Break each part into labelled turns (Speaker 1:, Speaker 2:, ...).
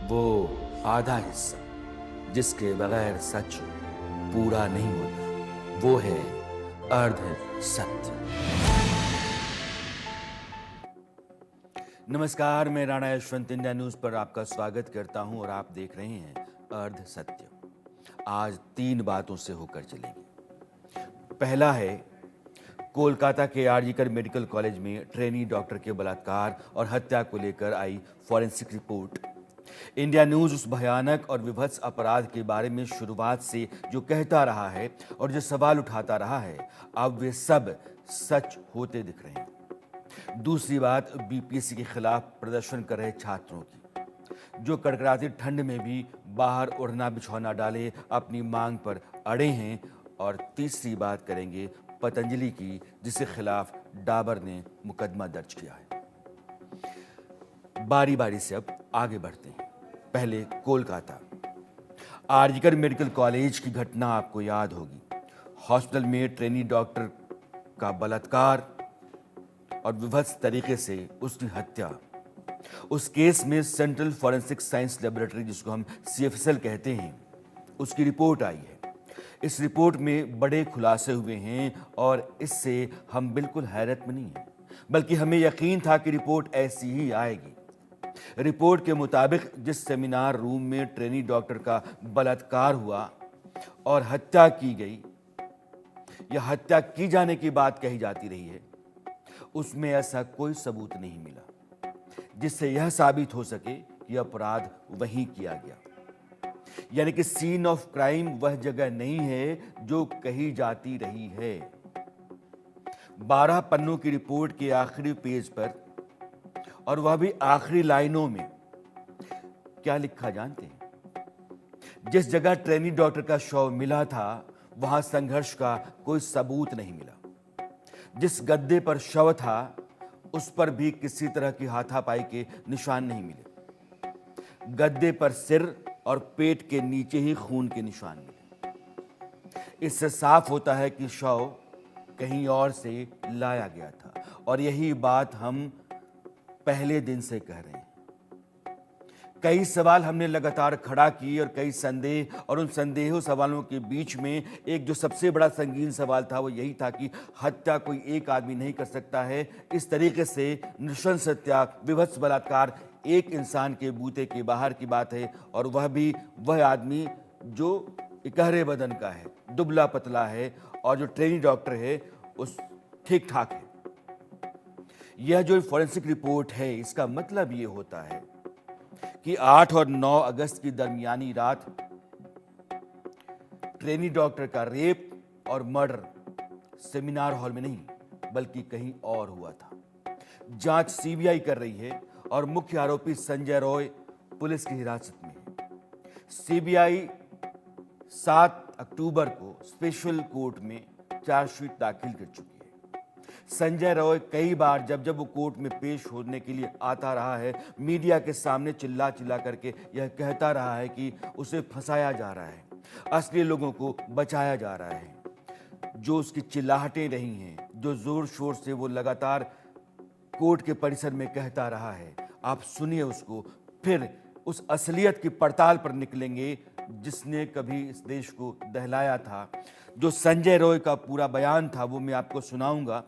Speaker 1: वो आधा हिस्सा जिसके बगैर सच पूरा नहीं होता, वो है अर्ध सत्य। नमस्कार, मैं राणा यशवंत इंडिया न्यूज पर आपका स्वागत करता हूं और आप देख रहे हैं अर्ध सत्य। आज 3 बातों से होकर चलेंगे। पहला है कोलकाता के आरजीकर मेडिकल कॉलेज में ट्रेनी डॉक्टर के बलात्कार और हत्या को लेकर आई फॉरेंसिक रिपोर्ट। इंडिया न्यूज उस भयानक और विभत्स अपराध के बारे में शुरुआत से जो कहता रहा है और जो सवाल उठाता रहा है, अब वे सब सच होते दिख रहे हैं। दूसरी बात बीपीएससी के खिलाफ प्रदर्शन कर रहे छात्रों की, जो कड़कड़ाती ठंड में भी बाहर ओढ़ना बिछौना डाले अपनी मांग पर अड़े हैं। और तीसरी बात करेंगे पतंजलि की, जिसके खिलाफ डाबर ने मुकदमा दर्ज किया है। बारी बारी से अब आगे बढ़ते हैं। पहले कोलकाता आरजीकर मेडिकल कॉलेज की घटना आपको याद होगी। हॉस्पिटल में ट्रेनी डॉक्टर का बलात्कार और विभत्स तरीके से उसकी हत्या। उस केस में सेंट्रल फॉरेंसिक साइंस लेबोरेटरी, जिसको हम सीएफएसएल कहते हैं, उसकी रिपोर्ट आई है। इस रिपोर्ट में बड़े खुलासे हुए हैं और इससे हम बिल्कुल हैरत में नहीं हैं, बल्कि हमें यकीन था कि रिपोर्ट ऐसी ही आएगी। रिपोर्ट के मुताबिक जिस सेमिनार रूम में ट्रेनी डॉक्टर का बलात्कार हुआ और हत्या की गई या हत्या की जाने की बात कही जाती रही है, उसमें ऐसा कोई सबूत नहीं मिला जिससे यह साबित हो सके कि अपराध वहीं किया गया। यानी कि सीन ऑफ क्राइम वह जगह नहीं है जो कही जाती रही है। 12 पन्नों की रिपोर्ट के आखिरी पेज पर, और वह भी आखिरी लाइनों में, क्या लिखा जानते हैं? जिस जगह ट्रेनी डॉक्टर का शव मिला था वहां संघर्ष का कोई सबूत नहीं मिला। जिस गद्दे पर शव था उस पर भी किसी तरह की हाथापाई के निशान नहीं मिले। गद्दे पर सिर और पेट के नीचे ही खून के निशान मिले। इससे साफ होता है कि शव कहीं और से लाया गया था, और यही बात हम पहले दिन से कह रहे हैं। कई सवाल हमने लगातार खड़ा किए और कई संदेह, और उन संदेहों सवालों के बीच में एक जो सबसे बड़ा संगीन सवाल था वो यही था कि हत्या कोई एक आदमी नहीं कर सकता है। इस तरीके से नृशंस हत्या, विभत्स बलात्कार एक इंसान के बूते के बाहर की बात है, और वह भी वह आदमी जो इकहरे बदन का है, दुबला पतला है, और जो ट्रेनी डॉक्टर है उस ठीक ठाक है। यह जो फॉरेंसिक रिपोर्ट है, इसका मतलब ये होता है कि 8 और 9 अगस्त की दरमियानी रात ट्रेनी डॉक्टर का रेप और मर्डर सेमिनार हॉल में नहीं बल्कि कहीं और हुआ था। जांच सीबीआई कर रही है और मुख्य आरोपी संजय रॉय पुलिस की हिरासत में है। सीबीआई 7 अक्टूबर को स्पेशल कोर्ट में चार्जशीट दाखिल कर चुकी है। संजय रॉय कई बार जब जब वो कोर्ट में पेश होने के लिए आता रहा है, मीडिया के सामने चिल्ला चिल्ला करके यह कहता रहा है कि उसे फंसाया जा रहा है, असली लोगों को बचाया जा रहा है। जो उसकी चिल्लाहटें रही हैं, जो जोर शोर से वो लगातार कोर्ट के परिसर में कहता रहा है, आप सुनिए उसको, फिर उस असलियत की पड़ताल पर निकलेंगे जिसने कभी इस देश को दहलाया था। जो संजय रॉय का पूरा बयान था वो मैं आपको सुनाऊंगा,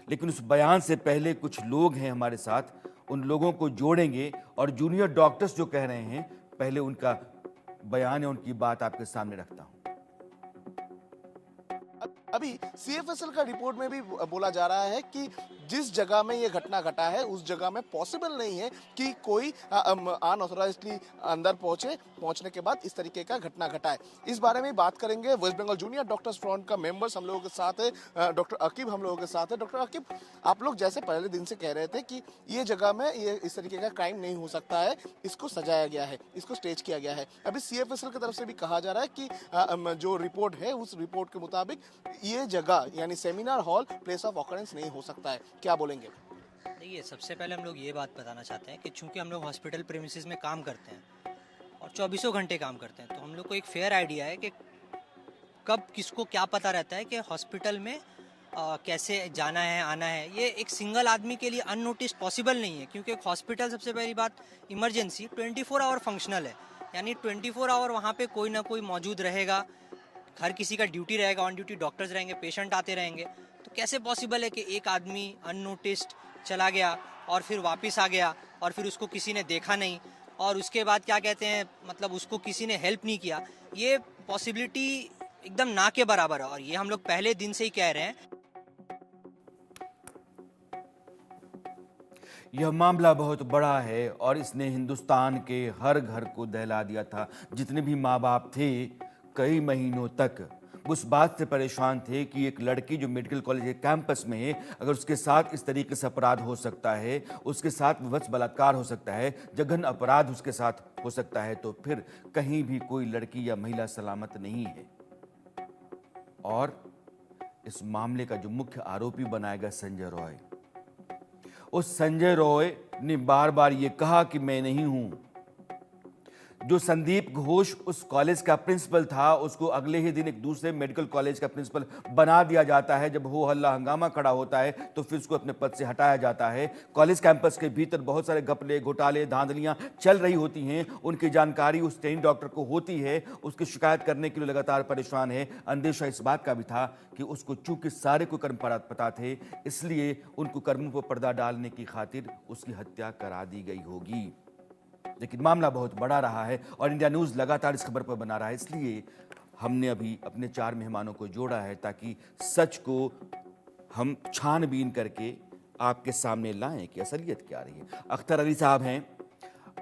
Speaker 1: लेकिन उस बयान से पहले कुछ लोग हैं हमारे साथ, उन लोगों को जोड़ेंगे और जूनियर डॉक्टर्स जो कह रहे हैं, पहले उनका बयान है, उनकी बात आपके सामने रखता हूं।
Speaker 2: अभी सीएफएसएल का रिपोर्ट में भी बोला जा रहा है कि जिस जगह में ये घटना घटा है उस जगह में पॉसिबल नहीं है कि कोई अनऑथराइज्डली अंदर पहुंचने के बाद इस तरीके का घटना घटा है। इस बारे में बात करेंगे। West Bengal junior doctors front का मेंबर्स हम लोगों के साथ है, डॉक्टर अकीब हम लोगों के साथ है। डॉक्टर अकीब, आप लोग जैसे पहले दिन से कह रहे थे कि ये जगह में ये इस तरीके का क्राइम नहीं हो सकता है, इसको सजाया गया है, इसको स्टेज किया गया है। अभी सीएफएसएल की तरफ से भी कहा जा रहा है कि जो रिपोर्ट है उस रिपोर्ट के मुताबिक ये जगह यानी seminar hall place of occurrence नहीं हो सकता है। क्या बोलेंगे?
Speaker 3: देखिए, सबसे पहले हम लोग ये बात बताना चाहते हैं कि चूंकि हम लोग हॉस्पिटल प्रेमिसेस में काम करते हैं और 24 घंटे काम करते हैं, तो हम लोग को एक फेयर आइडिया है कि कब किसको क्या पता रहता है कि हॉस्पिटल में कैसे जाना है आना है, ये एक सिंगल आदमी के लिए अननोटिस्ड पॉसिबल नहीं है, क्योंकि एक हॉस्पिटल सबसे पहली बात इमरजेंसी 24 आवर फंक्शनल है, यानी 24 आवर वहाँ पे कोई ना कोई मौजूद रहेगा, हर किसी का ड्यूटी रहेगा, ऑन ड्यूटी डॉक्टर्स रहेंगे, पेशेंट आते रहेंगे। तो कैसे पॉसिबल है कि एक आदमी अननोटिस्ड चला गया और फिर वापस आ गया और फिर उसको किसी ने देखा नहीं और उसके बाद क्या कहते हैं, मतलब उसको किसी ने हेल्प नहीं किया। ये पॉसिबिलिटी एकदम ना के बराबर है और ये हम लोग पहले दिन से ही कह रहे हैं।
Speaker 1: यह मामला बहुत बड़ा है और इसने हिंदुस्तान के हर घर को दहला दिया था। जितने भी माँ बाप थे कई महीनों तक उस बात से परेशान थे कि एक लड़की जो मेडिकल कॉलेज के कैंपस में है, अगर उसके साथ इस तरीके से अपराध हो सकता है, उसके साथ विवश बलात्कार हो सकता है, जघन्य अपराध उसके साथ हो सकता है, तो फिर कहीं भी कोई लड़की या महिला सलामत नहीं है। और इस मामले का जो मुख्य आरोपी बनाया गया संजय रॉय, उस संजय रॉय ने बार बार ये कहा कि मैं नहीं हूं। जो संदीप घोष उस कॉलेज का प्रिंसिपल था, उसको अगले ही दिन एक दूसरे मेडिकल कॉलेज का प्रिंसिपल बना दिया जाता है। जब हो हल्ला हंगामा खड़ा होता है तो फिर उसको अपने पद से हटाया जाता है। कॉलेज कैंपस के भीतर बहुत सारे घपले, घोटाले, धांधलियां चल रही होती हैं। उनकी जानकारी उस ट्रेनिंग डॉक्टर को होती है, उसकी शिकायत करने के लिए लगातार परेशान है। अंदेशा इस बात का भी था कि उसको चूंकि सारे को कर्म पता थे, इसलिए उनको कर्मों पर पर्दा डालने की खातिर उसकी हत्या करा दी गई होगी। लेकिन मामला बहुत बड़ा रहा है और इंडिया न्यूज़ लगातार इस खबर पर बना रहा है। इसलिए हमने अभी अपने 4 मेहमानों को जोड़ा है ताकि सच को हम छानबीन करके आपके सामने लाएं कि असलियत क्या रही है। अख्तर अली साहब हैं,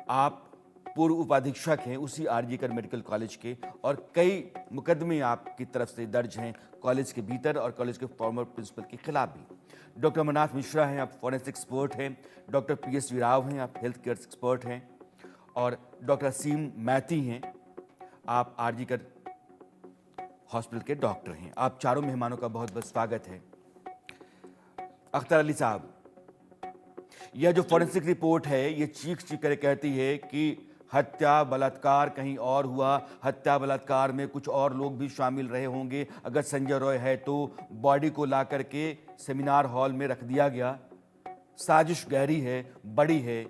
Speaker 1: आप पूर्व उपाधीक्षक हैं उसी आरजीकर मेडिकल कॉलेज के, और कई मुकदमे आपकी तरफ से दर्ज हैं कॉलेज के भीतर और कॉलेज के फॉर्मर प्रिंसिपल के खिलाफ भी। डॉक्टर अमरनाथ मिश्रा हैं, आप फॉरेंसिक एक्सपर्ट हैं। डॉक्टर PSV राव हैं, आप हेल्थ केयर एक्सपर्ट हैं। और डॉक्टर असीम मैती हैं, आप आरजीकर हॉस्पिटल के डॉक्टर हैं। आप चारों मेहमानों का बहुत बहुत स्वागत है। अख्तर अली साहब, यह जो फॉरेंसिक रिपोर्ट है ये चीख चीख कर कहती है कि हत्या बलात्कार कहीं और हुआ, हत्या बलात्कार में कुछ और लोग भी शामिल रहे होंगे। अगर संजय रॉय है तो बॉडी को ला करके सेमिनार हॉल में रख दिया गया। साजिश गहरी है, बड़ी है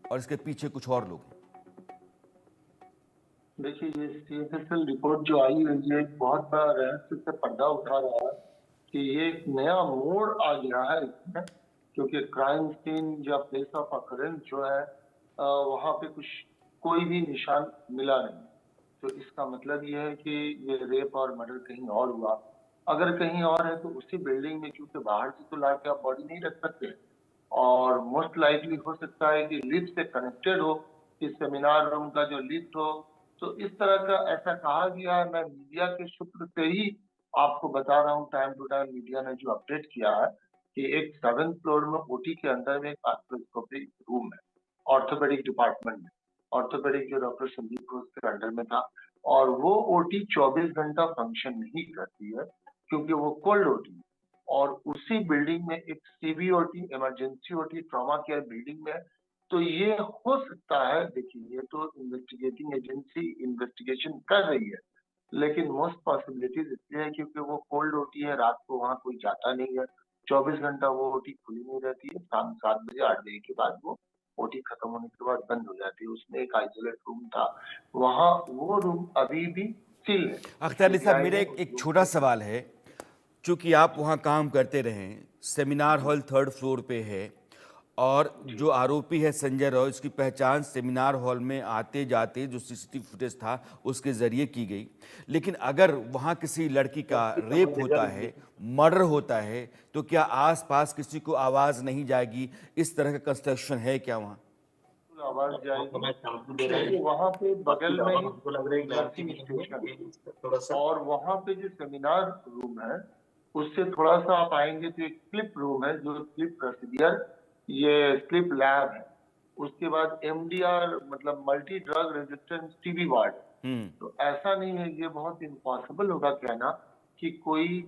Speaker 1: और इसके पीछे कुछ और लोग हैं।
Speaker 4: देखिए, ये CFSL रिपोर्ट जो आई है ये एक बहुत बड़ा रहस्य से पर्दा उठा रहा है कि ये एक नया मोड़ आ गया है इसमें, क्योंकि क्राइम सीन या प्लेस ऑफ अकरेंस जो है वहां पे कुछ कोई भी निशान मिला नहीं। तो इसका मतलब ये है कि ये रेप और मर्डर कहीं और हुआ। अगर कहीं और है तो उसी बिल्डिंग में, क्योंकि बाहर से तो लाके आप बॉडी नहीं रख सकते, और मोस्ट लाइकली हो सकता है कि लिफ्ट से कनेक्टेड हो, इस सेमिनार रूम का जो लिफ्ट हो। तो इस तरह का ऐसा कहा गया है। मैं मीडिया के सूत्र से ही आपको बता रहा हूँ, टाइम टू टाइम मीडिया ने जो अपडेट किया है कि एक 7th फ्लोर में OT के अंदर में एक आर्थ्रोस्कोपी रूम है, ऑर्थोपेडिक डिपार्टमेंट में। ऑर्थोपेडिक जो डॉक्टर संदीप घोष के अंडर में था, और वो OT 24 घंटा फंक्शन नहीं करती है क्योंकि वो कोल्ड OT है। और उसी बिल्डिंग में एक CBOT, emergency OT, trauma care building में है। तो ये हो सकता है, देखिए ये तो इन्वेस्टिगेटिंग एजेंसी इन्वेस्टिगेशन कर रही है, लेकिन मोस्ट पॉसिबिलिटीज इसलिए है क्योंकि वो कोल्ड OT है, रात को वहाँ कोई जाता नहीं है, 24 घंटा वो OT खुली नहीं रहती है। शाम 7 बजे 8 बजे के बाद वो OT खत्म होने के बाद बंद हो जाती है। उसमें एक आइसोलेट रूम था, वहाँ वो रूम अभी भी सील है।
Speaker 1: अख्तर अली साहब, मेरा एक छोटा सवाल है। चूंकि आप वहाँ काम करते रहे, सेमिनार हॉल 3rd फ्लोर पे है और जो आरोपी है संजय रॉय, उसकी पहचान सेमिनार हॉल में आते जाते जो CCTV फुटेज था उसके जरिए की गई। लेकिन अगर वहाँ किसी लड़की का रेप होता है, मर्डर होता है, तो क्या आसपास किसी को आवाज़ नहीं जाएगी? इस तरह का कंस्ट्रक्शन है क्या वहाँ?
Speaker 4: आवाज जाएगी, क्योंकि वहाँ पे बगल में ही नर्सिंग स्टेशन है, और वहाँ पे जो सेमिनार रूम है उससे थोड़ा सा आप आएंगे तो एक स्लिप रूम है, जो स्लिप प्रोसीडियर, ये स्लिप लैब है। उसके बाद MDR मतलब multi drug resistance TB ward. तो ऐसा नहीं है, ये बहुत इम्पॉसिबल होगा कहना कि कोई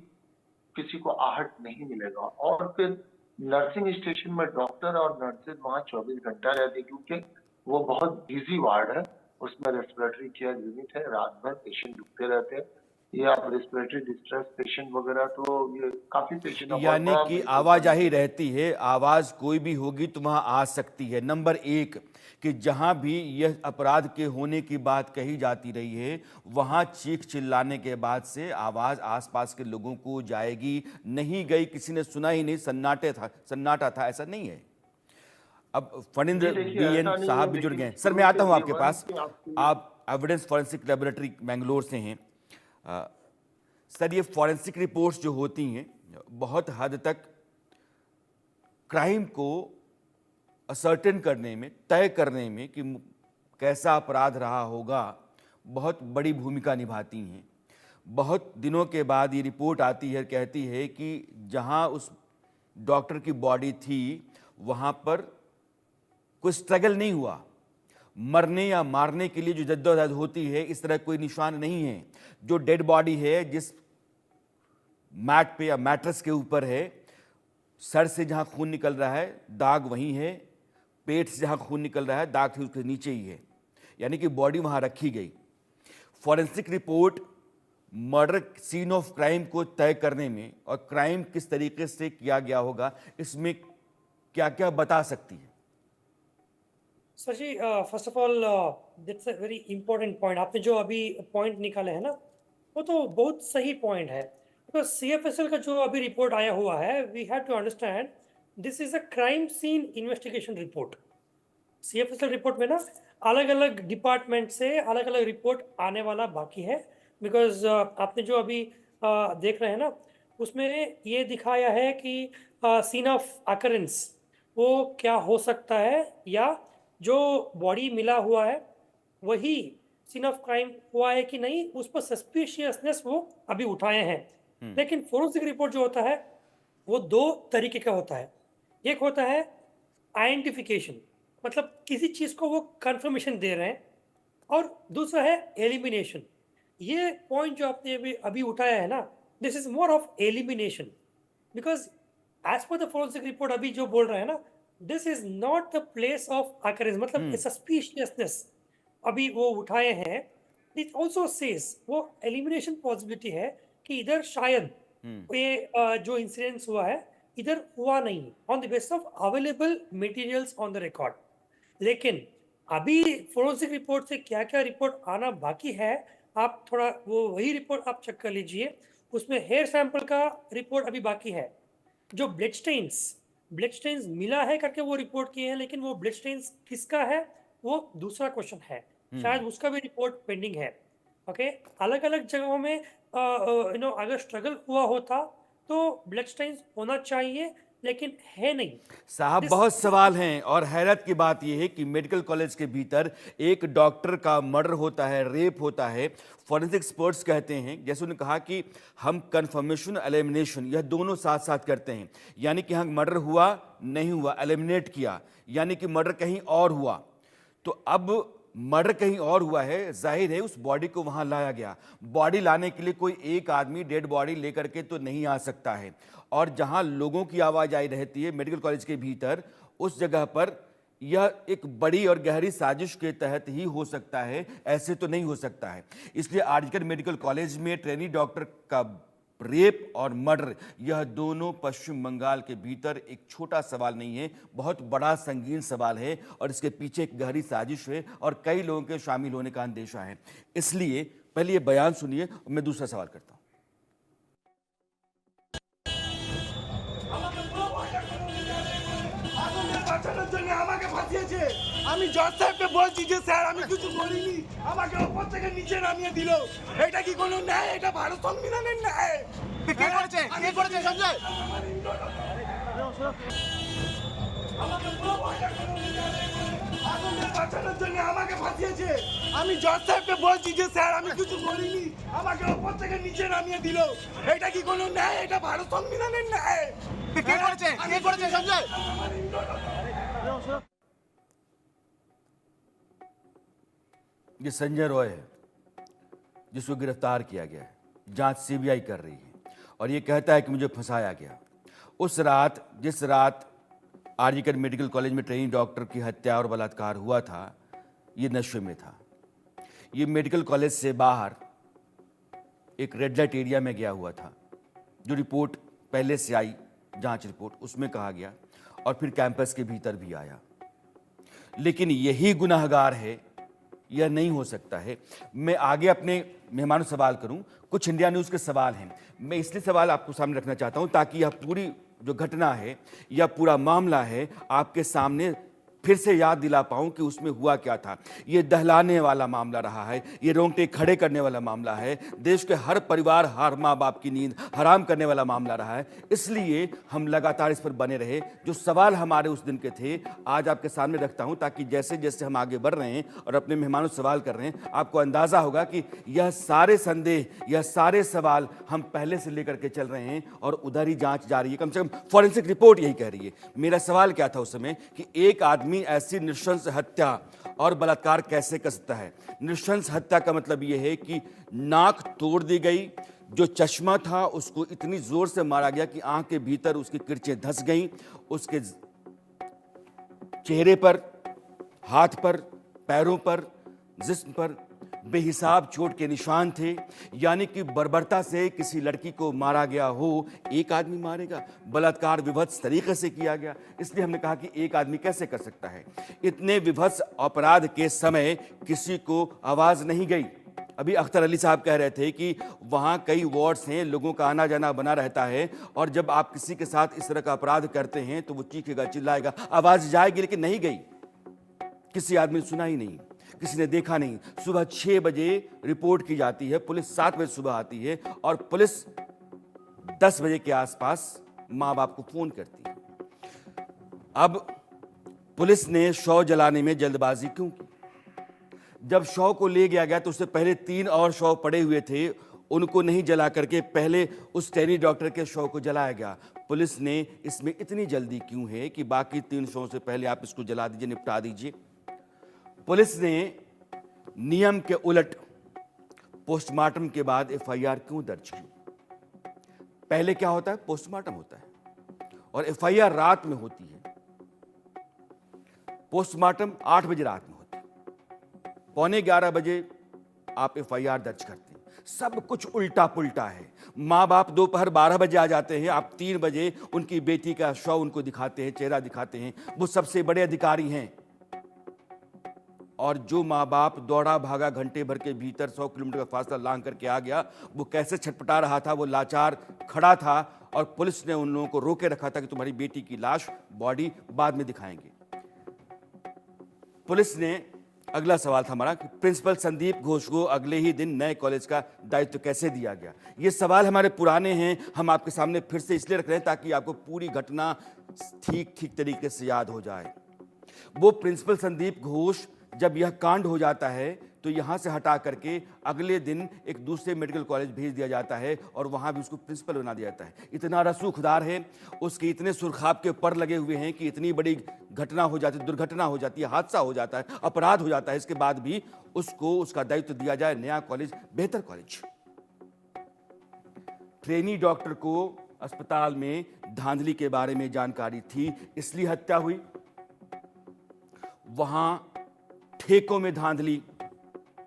Speaker 4: किसी को आहट नहीं मिलेगा। और फिर नर्सिंग स्टेशन में डॉक्टर और नर्सेज वहाँ 24 घंटा रहते, क्योंकि वो बहुत बिजी वार्ड है। उसमें रेस्पिरेटरी केयर यूनिट है, रात भर पेशेंट रुकते रहते हैं। ये आप रेस्पिरेटरी डिस्ट्रेस पेशेंट वगैरह, तो ये काफी पेशेंट
Speaker 1: यानी कि आवाजाही रहती है, आवाज कोई भी होगी तो वहां आ सकती है। नंबर एक कि जहां भी यह अपराध के होने की बात कही जाती रही है, वहां चीख चिल्लाने के बाद से आवाज आसपास के लोगों को जाएगी, नहीं गई, किसी ने सुना ही नहीं, सन्नाटा था, ऐसा नहीं है। अब फणिंद्र
Speaker 4: जी, देखिए,
Speaker 1: बीएन
Speaker 4: ऐसा नहीं
Speaker 1: साहब
Speaker 4: है,
Speaker 1: भी जुड़
Speaker 4: लेकिन
Speaker 1: गए हैं। सर, मैं आता हूं आपके
Speaker 4: शुरू
Speaker 1: पास।
Speaker 4: से ये आपको
Speaker 1: आप एविडेंस फॉरेंसिक लेबोरेटरी मैंगलोर से हैं। सर, ये फॉरेंसिक रिपोर्ट्स जो होती हैं, बहुत हद तक क्राइम को असर्टेन करने में, तय करने में कि कैसा अपराध रहा होगा, बहुत बड़ी भूमिका निभाती हैं। बहुत दिनों के बाद ये रिपोर्ट आती है, कहती है कि जहां उस डॉक्टर की बॉडी थी, वहां पर कोई स्ट्रगल नहीं हुआ। मरने या मारने के लिए जो जद्दोजहद होती है, इस तरह कोई निशान नहीं है। जो डेड बॉडी है, जिस मैट पे या मैट्रेस के ऊपर है, सर से जहां खून निकल रहा है दाग वहीं है, पेट से जहां खून निकल रहा है दाग उसके नीचे ही है, यानी कि बॉडी वहां रखी गई। Forensic report murder scene of crime को तय करने में और क्राइम किस तरीके से किया गया होगा, इसमें क्या क्या बता सकती है?
Speaker 5: Sir ji, first of all that's a very important point. आपने जो अभी पॉइंट निकाले हैं ना, वो तो बहुत सही पॉइंट है। बिकॉज सीएफएसएल का जो अभी रिपोर्ट आया हुआ है, we have to understand this is a crime scene investigation report. CFSL report में ना अलग अलग डिपार्टमेंट से अलग अलग रिपोर्ट आने वाला बाकी है। बिकॉज आपने जो अभी देख रहे हैं ना, उसमें ये दिखाया है कि सीन ऑफ अकरेंस वो क्या हो सकता है, या जो बॉडी मिला हुआ है वही सीन ऑफ क्राइम हुआ है कि नहीं, उस पर सस्पिशियसनेस वो अभी उठाए हैं। लेकिन फोरेंसिक रिपोर्ट जो होता है वो दो तरीके का होता है। एक होता है आइडेंटिफिकेशन, मतलब किसी चीज को वो कंफर्मेशन दे रहे हैं, और दूसरा है एलिमिनेशन। ये पॉइंट जो आपने अभी उठाया है ना, this is more of elimination. Because as per the forensic report अभी जो बोल रहे हैं ना, this is not the place of occurrence, मतलब सस्पिशियसनेस अभी वो उठाए हैं। इट ऑल्सो सेज वो एलिमिनेशन पॉसिबिलिटी है कि इधर शायद ये जो इंसिडेंस हुआ है इधर हुआ नहीं, on the basis of available materials on the record. लेकिन अभी फोरेंसिक रिपोर्ट से क्या क्या रिपोर्ट आना बाकी है, आप थोड़ा वो वही रिपोर्ट आप चेक कर लीजिए। उसमें हेयर सैंपल का रिपोर्ट अभी बाकी है। जो ब्लड स्टेन्स मिला है करके वो रिपोर्ट किए हैं, लेकिन वो ब्लड स्टेन्स किसका है वो दूसरा क्वेश्चन है, शायद उसका भी रिपोर्ट पेंडिंग है। ओके, अलग अलग जगहों में अगर स्ट्रगल हुआ होता तो ब्लड स्टेन्स होना चाहिए, लेकिन है नहीं।
Speaker 1: साहब, बहुत सवाल हैं और हैरत की बात यह है कि मेडिकल कॉलेज के भीतर एक डॉक्टर का मर्डर होता है, रेप होता है। फॉरेंसिक एक्सपर्ट्स कहते हैं, जैसे उन्होंने कहा कि हम कंफर्मेशन एलिमिनेशन यह दोनों साथ साथ करते हैं, यानी कि हाँ मर्डर हुआ नहीं हुआ, एलिमिनेट किया, यानी कि मर्डर कहीं और हुआ। तो अब मर्डर कहीं और हुआ है, जाहिर है उस बॉडी को वहां लाया गया। बॉडी लाने के लिए कोई एक आदमी डेड बॉडी लेकर के तो नहीं आ सकता है, और जहां लोगों की आवाजाही रहती है मेडिकल कॉलेज के भीतर, उस जगह पर यह एक बड़ी और गहरी साजिश के तहत ही हो सकता है, ऐसे तो नहीं हो सकता है। इसलिए आजकल मेडिकल कॉलेज में ट्रेनी डॉक्टर का रेप और मर्डर, यह दोनों पश्चिम बंगाल के भीतर एक छोटा सवाल नहीं है, बहुत बड़ा संगीन सवाल है, और इसके पीछे एक गहरी साजिश है और कई लोगों के शामिल होने का अंदेशा है। इसलिए पहले ये बयान सुनिए और मैं दूसरा सवाल करता हूं।
Speaker 6: বাঁচানোর জন্য আমাকে ফাঁসিয়েছে। আমি জজ সাহেবকে বলছি যে স্যার আমি কিছু করিনি, আমাকে ওপর থেকে নিচে নামিয়ে দিল। এটা কি কোনো ন্যায়? এটা ভারত সংবিধানের ন্যায়? কে করেছে? কে করেছে সঞ্জয়? আগুনকে বাঁচানোর জন্য আমাকে ফাঁসিয়েছে। আমি জজ সাহেবকে বলছি যে স্যার আমি কিছু করিনি, আমাকে ওপর থেকে নিচে নামিয়ে দিল। এটা কি কোনো ন্যায়? এটা ভারত সংবিধানের ন্যায়? কে করেছে? কে করেছে সঞ্জয়?
Speaker 1: ये संजय रॉय है जिसको गिरफ्तार किया गया है, जांच सीबीआई कर रही है, और ये कहता है कि मुझे फंसाया गया। उस रात, जिस रात आरजीकर मेडिकल कॉलेज में ट्रेनिंग डॉक्टर की हत्या और बलात्कार हुआ था, ये नशे में था। ये मेडिकल कॉलेज से बाहर एक रेड लाइट एरिया में गया हुआ था। जो रिपोर्ट पहले से आई, जांच रिपोर्ट, उसमें कहा गया, और फिर कैंपस के भीतर भी आया। लेकिन यही गुनाहगार है, यह नहीं हो सकता है। मैं आगे अपने मेहमानों से सवाल करूं। कुछ इंडिया न्यूज़ के सवाल हैं, मैं इसलिए सवाल आपको सामने रखना चाहता हूं ताकि यह पूरी जो घटना है या पूरा मामला है आपके सामने फिर से याद दिला पाऊं कि उसमें हुआ क्या था। ये दहलाने वाला मामला रहा है, ये रोंगटे खड़े करने वाला मामला है, देश के हर परिवार, हर माँ बाप की नींद हराम करने वाला मामला रहा है। इसलिए हम लगातार इस पर बने रहे। जो सवाल हमारे उस दिन के थे आज आपके सामने रखता हूं ताकि जैसे जैसे हम आगे बढ़ रहे हैं और अपने मेहमानों से सवाल कर रहे हैं, आपको अंदाजा होगा कि यह सारे संदेह, यह सारे सवाल हम पहले से लेकर के चल रहे हैं और उधर ही जांच जारी है। कम से कम फॉरेंसिक रिपोर्ट यही कह रही है। मेरा सवाल क्या था उस समय कि एक आदमी ऐसी नृशंस हत्या और बलात्कार कैसे कर सकता है। नृशंस हत्या का मतलब यह है कि नाक तोड़ दी गई, जो चश्मा था उसको इतनी जोर से मारा गया कि आंख के भीतर उसकी किरचें धंस गईं, उसके चेहरे पर, हाथ पर, पैरों पर, जिस्म पर बेहिसाब चोट के निशान थे। यानी कि बर्बरता से किसी लड़की को मारा गया हो, एक आदमी मारेगा। बलात्कार विभत्स तरीके से किया गया। इसलिए हमने कहा कि एक आदमी कैसे कर सकता है। इतने विभत्स अपराध के समय किसी को आवाज नहीं गई। अभी अख्तर अली साहब कह रहे थे कि वहाँ कई वार्ड्स हैं, लोगों का आना जाना बना रहता है, और जब आप किसी के साथ इस तरह का अपराध करते हैं तो वो चीखेगा, चिल्लाएगा, आवाज जाएगी, लेकिन नहीं गई। किसी आदमी ने सुना ही नहीं, किसी ने देखा नहीं। सुबह 6 बजे रिपोर्ट की जाती है, पुलिस 7 बजे सुबह आती है और पुलिस 10 बजे के आसपास माँ बाप को फोन करती है। अब पुलिस ने शव जलाने में जल्दबाजी क्यों की? जब शव को ले गया गया तो उससे पहले 3 और शव पड़े हुए थे, उनको नहीं जला करके पहले उस ट्रेनी डॉक्टर के शव को जलाया गया। पुलिस ने इसमें इतनी जल्दी क्यों है कि बाकी 3 शव से पहले आप इसको जला दीजिए, निपटा दीजिए। पुलिस ने नियम के उलट पोस्टमार्टम के बाद एफआईआर क्यों दर्ज की? पहले क्या होता है? पोस्टमार्टम होता है और एफआईआर रात में होती है। पोस्टमार्टम 8 बजे रात में होती है, 11:15 बजे आप एफआईआर दर्ज करते हैं। सब कुछ उल्टा पुल्टा है। माँ बाप दोपहर 12 बजे आ जाते हैं, आप 3 बजे उनकी बेटी का शव उनको दिखाते हैं, चेहरा दिखाते हैं। वो सबसे बड़े अधिकारी हैं। और जो माँ बाप दौड़ा भागा घंटे भर के भीतर 100 किलोमीटर का फासला लांघ करके आ गया, वो कैसे छटपटा रहा था, वो लाचार खड़ा था और पुलिस ने उन लोगों को रोके रखा था कि तुम्हारी बेटी की लाश, बॉडी बाद में दिखाएंगे। पुलिस ने, अगला सवाल था हमारा कि प्रिंसिपल संदीप घोष को अगले ही दिन नए कॉलेज का दायित्व कैसे दिया गया। ये सवाल हमारे पुराने हैं, हम आपके सामने फिर से इसलिए रख रहे हैं ताकि आपको पूरी घटना ठीक तरीके से याद हो जाए। वो प्रिंसिपल संदीप घोष, जब यह कांड हो जाता है तो यहां से हटा करके अगले दिन एक दूसरे मेडिकल कॉलेज भेज दिया जाता है और वहां भी उसको प्रिंसिपल बना दिया जाता है। इतना रसूखदार है, उसके इतने सुरखाब के पर लगे हुए हैं कि इतनी बड़ी घटना हो जाती है, दुर्घटना हो जाती है, हादसा हो जाता है, अपराध हो जाता है, इसके बाद भी उसको उसका दायित्व दिया जाए नया कॉलेज, बेहतर कॉलेज। ट्रेनी डॉक्टर को अस्पताल में धांधली के बारे में जानकारी थी, इसलिए हत्या हुई। वहां ठेकों में धांधली,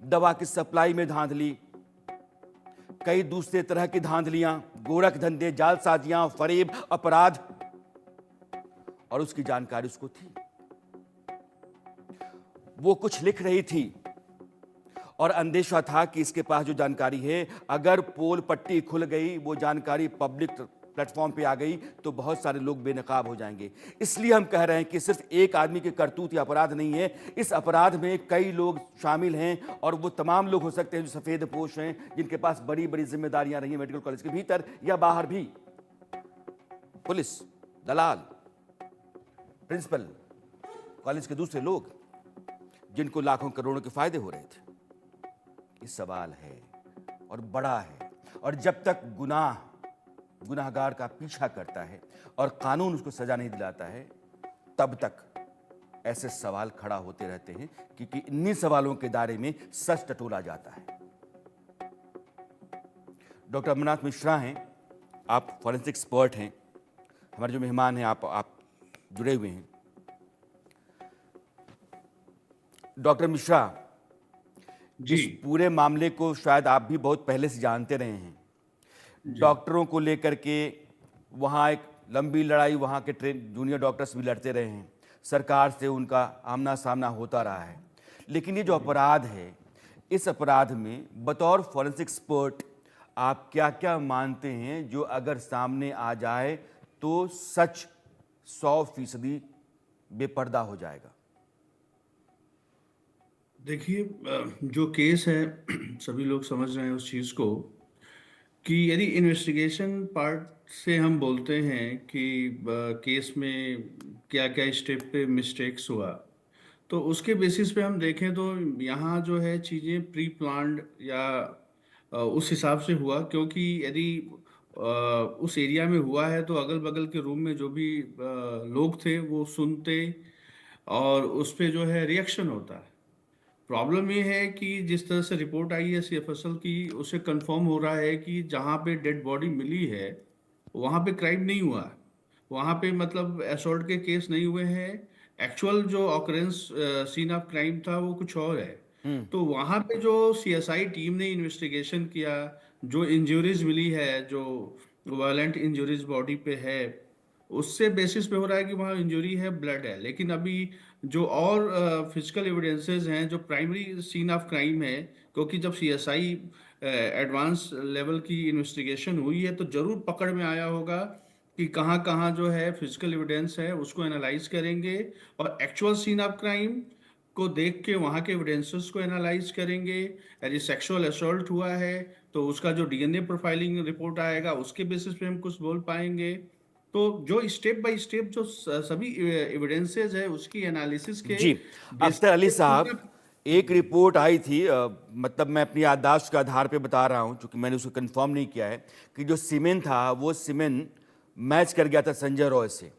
Speaker 1: दवा की सप्लाई में धांधली, कई दूसरे तरह की धांधलियां, गोरख धंधे, जालसाजियां, फरेब, अपराध, और उसकी जानकारी उसको थी। वो कुछ लिख रही थी और अंदेशा था कि इसके पास जो जानकारी है, अगर पोल पट्टी खुल गई, वो जानकारी पब्लिक प्लेटफॉर्म पे आ गई तो बहुत सारे लोग बेनकाब हो जाएंगे। इसलिए हम कह रहे हैं कि सिर्फ एक आदमी के करतूत या अपराध नहीं है, इस अपराध में कई लोग शामिल हैं और वो तमाम लोग हो सकते हैं जो सफेद पोश हैं, जिनके पास बड़ी बड़ी जिम्मेदारियां रही हैं मेडिकल कॉलेज के भीतर या बाहर भी। पुलिस, दलाल, प्रिंसिपल, कॉलेज के दूसरे लोग जिनको लाखों करोड़ों के फायदे हो रहे थे। ये सवाल है और बड़ा है, और जब तक गुनाहगार का पीछा करता है और कानून उसको सजा नहीं दिलाता है, तब तक ऐसे सवाल खड़ा होते रहते हैं, क्योंकि इन्हीं सवालों के दायरे में सच टटोला जाता है। डॉक्टर अमरनाथ मिश्रा हैं, आप फॉरेंसिक एक्सपर्ट हैं, हमारे जो मेहमान हैं आप जुड़े हुए हैं। डॉक्टर मिश्रा,
Speaker 7: जी
Speaker 1: इस पूरे मामले को शायद आप भी बहुत पहले से जानते रहे हैं। डॉक्टरों को लेकर के वहाँ एक लंबी लड़ाई वहाँ के जूनियर डॉक्टर्स भी लड़ते रहे हैं, सरकार से उनका आमना सामना होता रहा है। लेकिन ये जो अपराध है, इस अपराध में बतौर फॉरेंसिक एक्सपर्ट आप क्या क्या मानते हैं जो अगर सामने आ जाए तो सच 100% बेपर्दा हो जाएगा?
Speaker 7: देखिए, जो केस है सभी लोग समझ रहे हैं उस चीज़ को कि यदि इन्वेस्टिगेशन पार्ट से हम बोलते हैं कि केस में क्या क्या स्टेप पे मिस्टेक्स हुआ, तो उसके बेसिस पे हम देखें तो यहाँ जो है चीज़ें प्री प्लान्ड या उस हिसाब से हुआ, क्योंकि यदि उस एरिया में हुआ है तो अगल बगल के रूम में जो भी लोग थे वो सुनते और उस पे जो है रिएक्शन होता है। प्रॉब्लम ये है कि जिस तरह से रिपोर्ट आई है सीएफएसएल की, उसे कंफर्म हो रहा है कि जहाँ पे डेड बॉडी मिली है वहाँ पे क्राइम नहीं हुआ है, वहाँ पे मतलब असॉल्ट के केस नहीं हुए हैं। एक्चुअल जो ऑकरेंस सीन ऑफ क्राइम था वो कुछ और है। तो वहाँ पे जो सीएसआई टीम ने इन्वेस्टिगेशन किया, जो इंजरीज मिली है, जो वायलेंट इंजरीज बॉडी पे है, उससे बेसिस पे हो रहा है कि वहाँ इंजरी है, ब्लड है। लेकिन अभी जो और फिजिकल एविडेंसेस हैं, जो प्राइमरी सीन ऑफ क्राइम है, क्योंकि जब सीएसआई एडवांस लेवल की इन्वेस्टिगेशन हुई है तो जरूर पकड़ में आया होगा कि कहाँ कहाँ जो है फिजिकल एविडेंस है, उसको एनालाइज करेंगे और एक्चुअल सीन ऑफ क्राइम को देख के वहाँ के एविडेंसेस को एनालाइज करेंगे। यदि सेक्सुअल असॉल्ट हुआ है तो उसका जो डीएनए प्रोफाइलिंग रिपोर्ट आएगा उसके बेसिस पे हम कुछ बोल पाएंगे। तो जो स्टेप बाय स्टेप जो सभी एविडेंसेस है उसकी एनालिसिस के
Speaker 1: जी,
Speaker 7: बेसिस
Speaker 1: अख्तर अली
Speaker 7: पे
Speaker 1: साहब, एक रिपोर्ट आई थी, मतलब मैं अपनी याददाश्त के आधार पे बता रहा हूं, क्योंकि मैंने उसको कंफर्म नहीं किया है, कि जो सीमेन था वो सीमेन मैच कर गया था संजय रॉय से,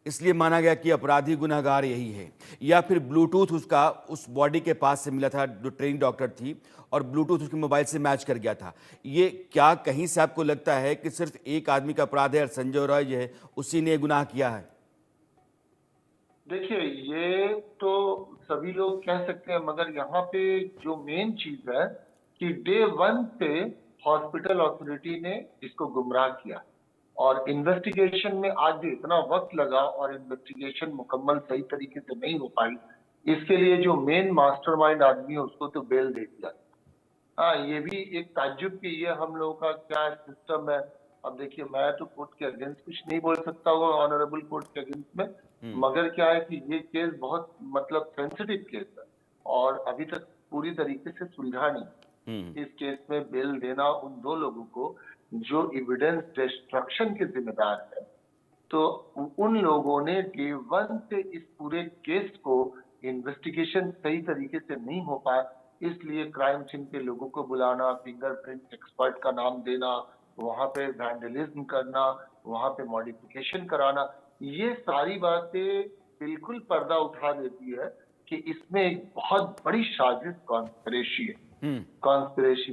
Speaker 1: इसलिए माना गया कि अपराधी गुनहगार यही है। या फिर ब्लूटूथ उसका उस बॉडी के पास से मिला था जो ट्रेनिंग डॉक्टर थी, और ब्लूटूथ उसके मोबाइल से मैच कर गया था। ये क्या कहीं से आपको लगता है कि सिर्फ एक आदमी का अपराध है और संजय रॉय जो है उसी ने गुनाह किया है?
Speaker 4: देखिए, ये तो सभी लोग कह सकते हैं, मगर यहाँ पे जो मेन चीज है कि डे 1 से हॉस्पिटल अथॉरिटी ने इसको गुमराह किया और इन्वेस्टिगेशन में आज जो इतना वक्त लगा और इन्वेस्टिगेशन मुकम्मल सही तरीके से नहीं हो पाई, इसके लिए जो मेन मास्टरमाइंड आदमी है उसको तो बेल दे दिया। हाँ, ये भी एक ताज्जुब की ये हम लोगों का क्या सिस्टम है। अब देखिए, मैं तो कोर्ट के अगेंस्ट कुछ नहीं बोल सकता हूँ, ऑनरेबल कोर्ट के अगेंस्ट में, मगर क्या है कि ये केस बहुत मतलब सेंसिटिव केस है और अभी तक पूरी तरीके से सुलझा नहीं। इस केस में बेल देना उन दो लोगों को जो एविडेंस डिस्ट्रक्शन के जिम्मेदार है, तो उन लोगों ने डे 1 से इस पूरे केस को इन्वेस्टिगेशन सही तरीके से नहीं हो पाया, इसलिए क्राइम सीन के लोगों को बुलाना, फिंगरप्रिंट एक्सपर्ट का नाम देना, वहां पे वैंडलिज्म करना, वहां पे मॉडिफिकेशन कराना, ये सारी बातें बिल्कुल पर्दा उठा देती है कि इसमें एक बहुत बड़ी साजिश कॉन्स्पिरेसी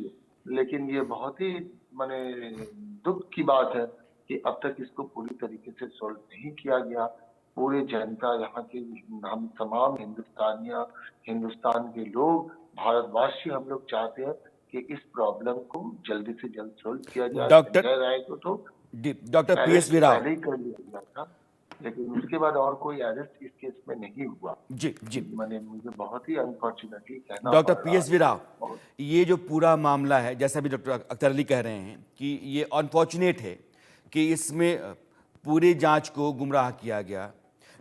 Speaker 4: है। लेकिन ये बहुत ही माने दुख की बात है कि अब तक इसको पूरी तरीके से सॉल्व नहीं किया गया। पूरे जनता, यहाँ के हम तमाम हिंदुस्तान के लोग, भारतवासी, हम लोग चाहते हैं कि इस प्रॉब्लम को जल्दी से जल्द सॉल्व किया जाए। संजय राय को तो
Speaker 1: डॉक्टर पीएस वी राव
Speaker 4: पहले ही कर लिया गया था, लेकिन उसके बाद और कोई अरेस्ट इस केस में नहीं हुआ।
Speaker 1: जी जी,
Speaker 4: मैंने मुझे बहुत ही अनफॉर्चुनेटली कहना
Speaker 1: डॉक्टर
Speaker 4: पड़ रहा
Speaker 1: पीएस वी राव,
Speaker 4: है।
Speaker 1: ये जो पूरा मामला है, जैसा भी डॉक्टर अख्तर अली कह रहे हैं कि ये अनफॉर्चुनेट है कि इसमें पूरी जांच को गुमराह किया गया।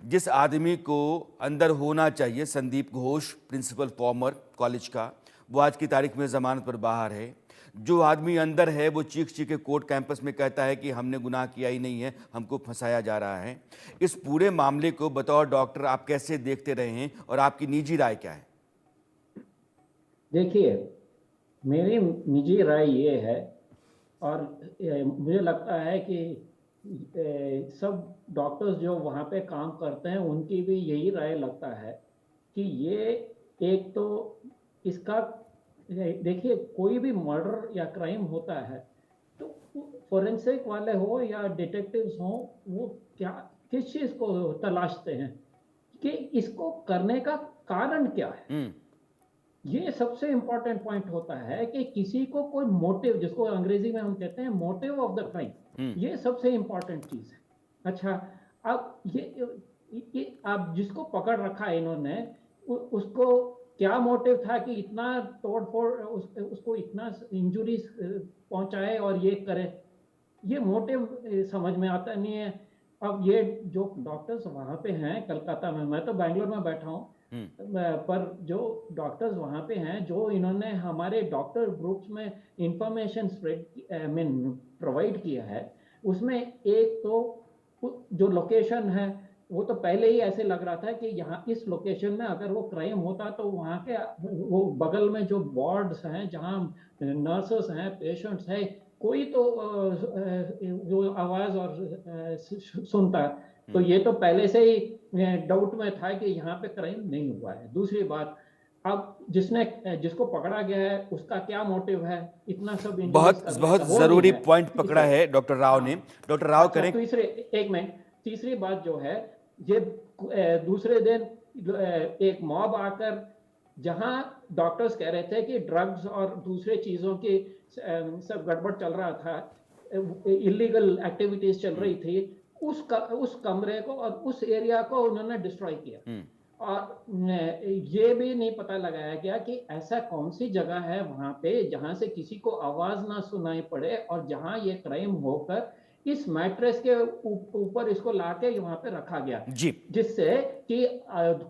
Speaker 1: जिस आदमी को अंदर होना चाहिए, Sandeep Ghosh, principal former college का, वो आज की तारीख में जमानत पर बाहर है। जो आदमी अंदर है वो चीख चीख के कोर्ट कैंपस में कहता है कि हमने गुनाह किया ही नहीं है, हमको फंसाया जा रहा है। इस पूरे मामले को बतौर डॉक्टर आप कैसे देखते रहे हैं और आपकी निजी राय क्या है?
Speaker 8: देखिए, मेरी निजी राय ये है, और मुझे लगता है कि सब डॉक्टर्स जो वहाँ पे काम करते हैं उनकी भी यही राय लगता है कि ये एक तो इसका, देखिए, कोई भी मर्डर या क्राइम होता है तो फोरेंसिक वाले हो या डिटेक्टिव्स हो, वो क्या किस चीज़ को तलाशते हैं कि इसको करने का कारण क्या है। ये सबसे इम्पोर्टेंट पॉइंट होता है कि किसी को कोई मोटिव, जिसको अंग्रेजी में हम कहते हैं मोटिव ऑफ द क्राइम, ये सबसे इम्पोर्टेंट चीज है। अच्छा, अब ये अब जिसको पकड़ रखा है इन्होंने, उसको क्या मोटिव था कि इतना तोड़फोड़, उसको इतना इंजुरीज पहुंचाए और ये करे, ये मोटिव समझ में आता नहीं है। अब ये जो डॉक्टर्स वहां पे हैं कलकत्ता में, मैं तो बैंगलोर में बैठा हूँ, पर जो डॉक्टर्स वहां पे हैं, जो इन्होंने हमारे डॉक्टर ग्रुप्स में इंफॉर्मेशन स्प्रेड मीन प्रोवाइड किया है, उसमें एक तो जो लोकेशन है वो तो पहले ही ऐसे लग रहा था कि यहाँ इस लोकेशन में अगर वो क्राइम होता तो वहाँ के वो बगल में जो वार्ड्स हैं जहाँ नर्सेस हैं, पेशेंट्स हैं, कोई तो जो आवाज और सुनता, तो ये तो पहले से ही डाउट में था कि यहाँ पे क्राइम नहीं हुआ है। दूसरी बात, अब जिसको पकड़ा गया है उसका क्या मोटिव है, इतना सब
Speaker 1: बहुत बहुत जरूरी पॉइंट पकड़ा है डॉक्टर राव ने। डॉक्टर राव करें।
Speaker 8: एक मिनट, तीसरी बात जो है, ये दूसरे दिन एक मॉब आकर, जहां डॉक्टर्स कह रहे थे कि ड्रग्स और दूसरे चीजों की सब गड़बड़ चल रहा था, इलीगल एक्टिविटीज चल रही थी, उस कमरे को और उस एरिया को उन्होंने डिस्ट्रॉय किया। और ये भी नहीं पता लगाया गया कि ऐसा कौन सी जगह है वहां पे जहां से किसी को आवाज ना सुनाई पड़े और जहां ये क्राइम होकर इस मैट्रेस के ऊपर इसको लाके वहां पे रखा गया
Speaker 1: जी,
Speaker 8: जिससे कि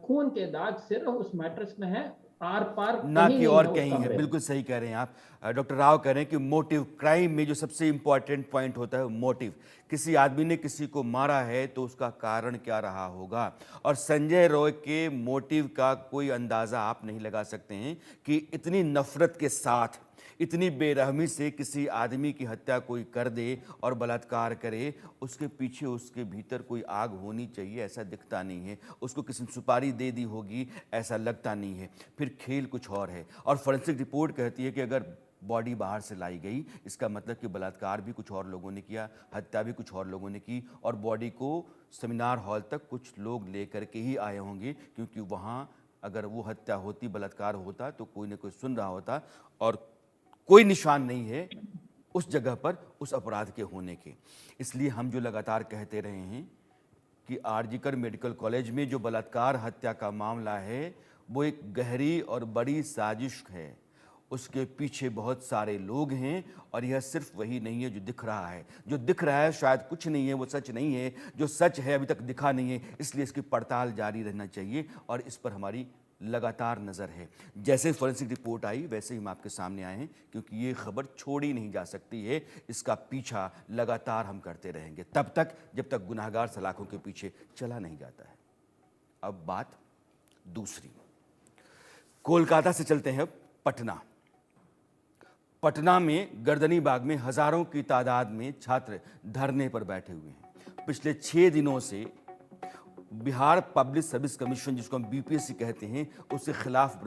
Speaker 8: खून के दाग सिर्फ उस मैट्रेस में है, आर पार
Speaker 1: ना कि और कहीं है। बिल्कुल सही कह रहे हैं आप। डॉक्टर राव कह रहे हैं कि मोटिव, क्राइम में जो सबसे इंपॉर्टेंट पॉइंट होता है मोटिव। किसी आदमी ने किसी को मारा है तो उसका कारण क्या रहा होगा, और संजय रॉय के मोटिव का कोई अंदाजा आप नहीं लगा सकते हैं कि इतनी नफरत के साथ, इतनी बेरहमी से किसी आदमी की हत्या कोई कर दे और बलात्कार करे, उसके पीछे उसके भीतर कोई आग होनी चाहिए, ऐसा दिखता नहीं है। उसको किसी ने सुपारी दे दी होगी, ऐसा लगता नहीं है। फिर खेल कुछ और है। और फॉरेंसिक रिपोर्ट कहती है कि अगर बॉडी बाहर से लाई गई, इसका मतलब कि बलात्कार भी कुछ और लोगों ने किया, हत्या भी कुछ और लोगों ने की, और बॉडी को सेमिनार हॉल तक कुछ लोग ले करके ही आए होंगे, क्योंकि वहाँ अगर वो हत्या होती, बलात्कार होता, तो कोई ना कोई सुन रहा होता, और कोई निशान नहीं है उस जगह पर उस अपराध के होने के। इसलिए हम जो लगातार कहते रहे हैं कि आरजीकर मेडिकल कॉलेज में जो बलात्कार हत्या का मामला है वो एक गहरी और बड़ी साजिश है। उसके पीछे बहुत सारे लोग हैं, और यह सिर्फ वही नहीं है जो दिख रहा है। जो दिख रहा है शायद कुछ नहीं है, वो सच नहीं है। जो सच है अभी तक दिखा नहीं है, इसलिए इसकी पड़ताल जारी रहना चाहिए, और इस पर हमारी लगातार नज़र है। जैसे फॉरेंसिक रिपोर्ट आई वैसे ही हम आपके सामने आए हैं, क्योंकि ये खबर छोड़ी नहीं जा सकती है। इसका पीछा लगातार हम करते रहेंगे तब तक जब तक गुनाहगार सलाखों के पीछे चला नहीं जाता है। अब बात दूसरी, कोलकाता से चलते हैं पटना। पटना में गर्दनी बाग में हजारों की तादाद में छात्र धरने पर बैठे हुए हैं। पिछले 6 दिनों से बिहार पब्लिक सर्विस कमीशन, जिसको हम बीपीएससी कहते हैं, उसके खिलाफ